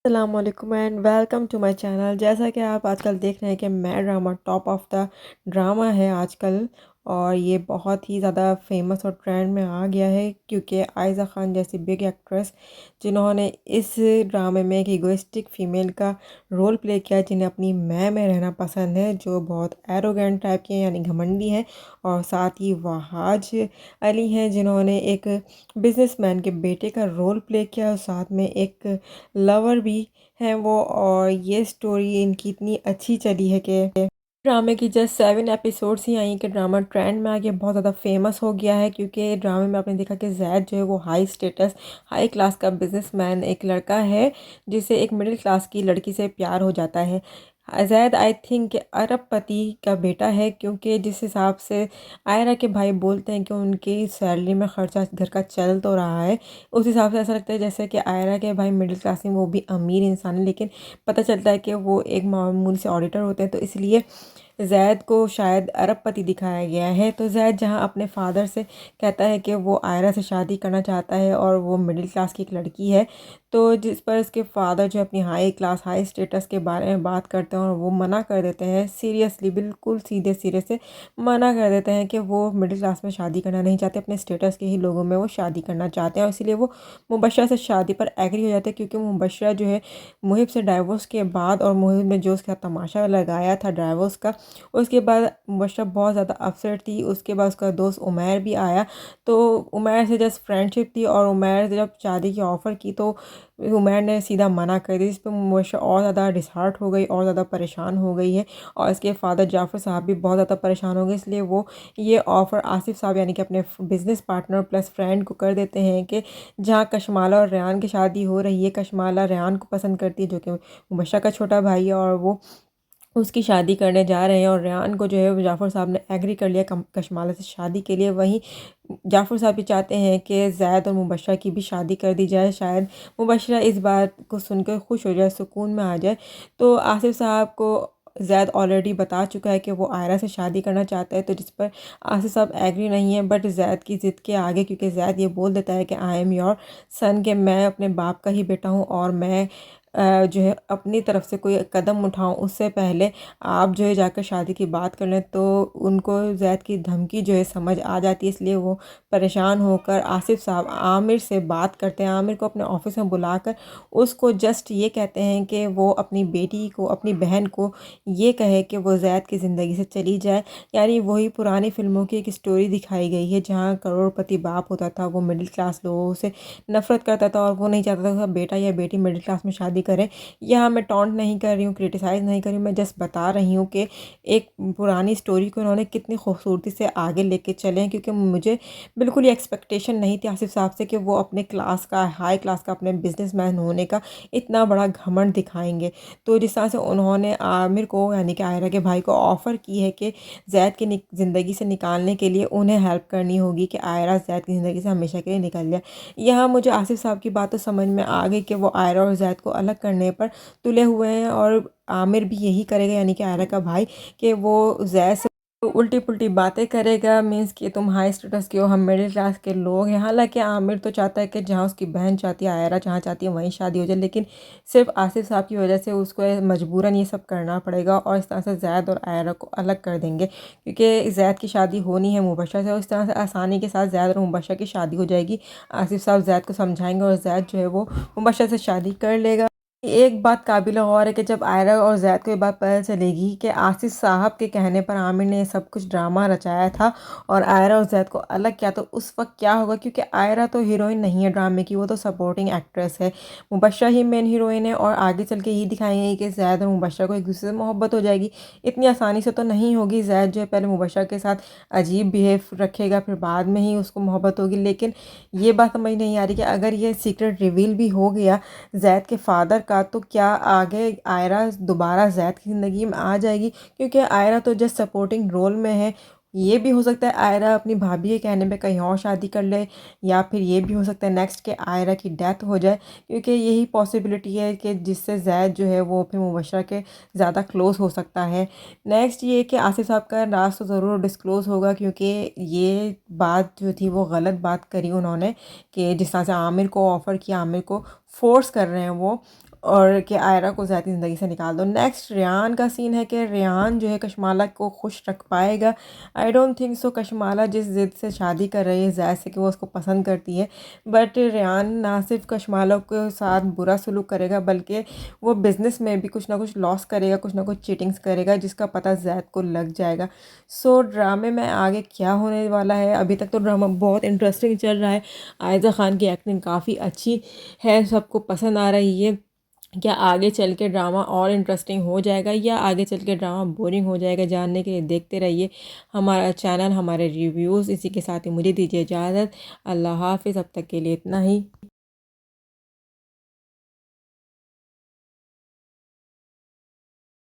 अस्सलामुअलैकुम and welcome to my channel. जैसा कि आप आजकल देख रहे हैं कि मैं drama top of the drama है आजकल, और ये बहुत ही ज़्यादा फेमस और ट्रेंड में आ गया है क्योंकि आयज़ा ख़ान जैसी बिग एक्ट्रेस जिन्होंने इस ड्रामे में एक इगोइस्टिक फ़ीमेल का रोल प्ले किया, जिन्हें अपनी मैं में रहना पसंद है, जो बहुत एरोगेंट टाइप की है यानी घमंडी है। और साथ ही वहाज अली हैं जिन्होंने एक बिजनेसमैन के बेटे का रोल प्ले किया, और साथ में एक लवर भी हैं वो। और ये स्टोरी इनकी इतनी अच्छी चली है कि ड्रामे की जस्ट 7 एपिसोड्स ही आई कि ड्रामा ट्रेंड में आके बहुत ज़्यादा फेमस हो गया है। क्योंकि ड्रामे में आपने देखा कि जैद जो है वो हाई स्टेटस हाई क्लास का बिजनेसमैन एक लड़का है, जिसे एक मिडिल क्लास की लड़की से प्यार हो जाता है। जैद आई थिंक अरबपति का बेटा है, क्योंकि जिस हिसाब से आयरा के भाई बोलते हैं कि उनकी सैलरी में ख़र्चा घर का चल तो रहा है, उस हिसाब से ऐसा लगता है जैसे कि आयरा के भाई मिडिल क्लास में, वो भी अमीर इंसान है, लेकिन पता चलता है कि वो एक मामूली से ऑडिटर होते हैं। तो इसलिए जैद को शायद अरबपति दिखाया गया है। तो जैद जहां अपने फादर से कहता है कि वो आयरा से शादी करना चाहता है और वो मिडिल क्लास की एक लड़की है, तो जिस पर उसके फादर जो अपनी हाई क्लास हाई स्टेटस के बारे में बात करते हैं और वो मना कर देते हैं, सीरियसली बिल्कुल सीधे सिरे से मना कर देते हैं कि वो मिडिल क्लास में शादी करना नहीं चाहते, अपने स्टेटस के ही लोगों में वो शादी करना चाहते हैं। और इसीलिए वो मुबशरा से शादी पर एग्री हो जाते हैं, क्योंकि मुबशरा जो है मुहिब से डाइवोर्स के बाद, और मुहिब ने जो उसका तमाशा लगाया था डाइवोर्स का, उसके बाद मुबशरा बहुत ज़्यादा अपसेट थी। उसके बाद उसका दोस्त उमैर भी आया, तो उमैर से जस्ट फ्रेंडशिप थी, और उमैर से जब शादी की ऑफ़र की तो उमैर ने सीधा मना कर दी, जिस पर मुबशरा और ज़्यादा डिसहार्ट हो गई और ज़्यादा परेशान हो गई है। और इसके फादर जाफ़र साहब भी बहुत ज़्यादा परेशान हो गए, इसलिए वो ये ऑफ़र आसिफ साहब यानी कि अपने बिज़नेस पार्टनर प्लस फ्रेंड को कर देते हैं कि जहाँ कशमाला और रेहान की शादी हो रही है, कशमाला रेहान को पसंद करती है जो कि मुबशरा का छोटा भाई है, और वो उसकी शादी करने जा रहे हैं। और रेहान को जो है वो जाफ़र साहब ने एग्री कर लिया कशमाला से शादी के लिए। वहीं जाफ़र साहब भी चाहते हैं कि ज़ैद और मुबशरा की भी शादी कर दी जाए, शायद मुबशरा इस बात को सुनकर खुश हो जाए, सुकून में आ जाए। तो आसिफ साहब को ज़ैद ऑलरेडी बता चुका है कि वो आयरा से शादी करना चाहता है, तो जिस पर आसिफ साहब एग्री नहीं है। बट ज़ैद की ज़िद के आगे, क्योंकि ज़ैद ये बोल देता है कि आई एम योर सन, के मैं अपने बाप का ही बेटा हूँ, और मैं जो है अपनी तरफ से कोई कदम उठाऊं उससे पहले आप जो है जाकर शादी की बात कर लें। तो उनको जैद की धमकी जो है समझ आ जाती है, इसलिए वो परेशान होकर आसिफ साहब आमिर से बात करते हैं। आमिर को अपने ऑफिस में बुलाकर उसको जस्ट ये कहते हैं कि वो अपनी बेटी को, अपनी बहन को ये कहे कि वो जैद की ज़िंदगी से चली जाए। यानी वही पुरानी फिल्मों की एक स्टोरी दिखाई गई है, जहाँ करोड़पति बाप होता था, वो मिडिल क्लास लोगों से नफ़रत करता था, और वो नहीं चाहता था उसका बेटा या बेटी मिडिल क्लास में शादी करें। यहाँ मैं टॉन्ट नहीं कर रही हूँ, क्रिटिसाइज़ नहीं कर रही हूँ, मैं जस्ट बता रही हूँ कि एक पुरानी स्टोरी को उन्होंने कितनी खूबसूरती से आगे लेके चले हैं। क्योंकि मुझे बिल्कुल ही एक्सपेक्टेशन नहीं थी आसिफ साहब से कि वो अपने क्लास का, हाई क्लास का, अपने बिजनेसमैन होने का इतना बड़ा घमंड दिखाएंगे। तो जिस तरह से उन्होंने आमिर को यानी कि आयरा के भाई को ऑफ़र की है कि जैद की ज़िंदगी से निकालने के लिए उन्हें हेल्प करनी होगी, कि आयरा जैद की ज़िंदगी से हमेशा के लिए निकल जाए। यहाँ मुझे आसिफ साहब की बात तो समझ में आ गई कि वो आयरा और जैद को अलग करने पर तुले हुए हैं, और आमिर भी यही करेगा यानी कि आयरा का भाई, कि वो जैद से उल्टी पुल्टी बातें करेगा, मीन्स कि तुम हाई स्टेटस के हो, हम मिडिल क्लास के लोग हैं। हालांकि आमिर तो चाहता है कि जहाँ उसकी बहन चाहती है, आयरा जहाँ चाहती है वहीं शादी हो जाए, लेकिन सिर्फ आसिफ साहब की वजह से उसको मजबूरन ये सब करना पड़ेगा, और इस तरह से जैद और आयरा को अलग कर देंगे, क्योंकि जैद की शादी होनी है मुबशरा से, और इस तरह से आसानी के साथ जैद और मुबशरा की शादी हो जाएगी। आसिफ साहब जैद को समझाएंगे और जैद जो है वो मुबशरा से शादी कर लेगा। एक बात काबिल गौर है कि जब आयरा और जैद को ये बात पता चलेगी कि आसिफ साहब के कहने पर आमिर ने सब कुछ ड्रामा रचाया था और आयरा और जैद को अलग किया, तो उस वक्त क्या होगा। क्योंकि आयरा तो हीरोइन नहीं है ड्रामे की, वो तो सपोर्टिंग एक्ट्रेस है, मुबशरा ही मेन हीरोइन है, और आगे चल के यही दिखाएंगे कि जैद और मुबशरा को एक दूसरे से मोहब्बत हो जाएगी। इतनी आसानी से तो नहीं होगी। जैद जो है पहले मुबशरा के साथ अजीब बिहेव रखेगा, फिर बाद में ही उसको मोहब्बत होगी। लेकिन ये बात समझ नहीं आ रही कि अगर ये सीक्रेट रिवील भी हो गया जैद के फादर का, तो क्या आगे आयरा दोबारा जैद की ज़िंदगी में आ जाएगी। क्योंकि आयरा तो जस्ट सपोर्टिंग रोल में है। ये भी हो सकता है आयरा अपनी भाभी के कहने पे कहीं और शादी कर ले, या फिर ये भी हो सकता है नेक्स्ट के आयरा की डेथ हो जाए, क्योंकि यही पॉसिबिलिटी है कि जिससे जैद जो है वो फिर मुबशरा के ज़्यादा क्लोज हो सकता है। नेक्स्ट ये कि आसिफ साहब का राज तो ज़रूर डिस्क्लोज़ होगा, क्योंकि ये बात जो थी वो गलत बात करी उन्होंने, कि जिस तरह से आमिर को ऑफ़र किया, आमिर को फोर्स कर रहे हैं वो, और कि आयरा को ज़्यादा ज़िंदगी से निकाल दो। नेक्स्ट रेहान का सीन है कि रेहान जो है कशमाला को खुश रख पाएगा। I don't think so. Kashmala जिस ज़िद से शादी कर रही है ज़ाहिर से कि वो उसको पसंद करती है, बट रेहान ना सिर्फ कशमाला के साथ बुरा सलूक करेगा बल्कि वो बिज़नेस में भी कुछ ना कुछ लॉस करेगा, कुछ ना कुछ चीटिंग्स करेगा जिसका पता जैद को लग जाएगा। सो ड्रामे में आगे क्या होने वाला है, अभी तक तो ड्रामा बहुत इंटरेस्टिंग चल रहा है। आयज़ा ख़ान की एक्टिंग काफ़ी अच्छी है, सबको पसंद आ रही है। क्या आगे चल के ड्रामा और इंटरेस्टिंग हो जाएगा या आगे चल के ड्रामा बोरिंग हो जाएगा, जानने के लिए देखते रहिए हमारा चैनल, हमारे रिव्यूज़। इसी के साथ ही मुझे दीजिए इजाज़त। अल्लाह हाफ़िज़। अब तक के लिए इतना ही।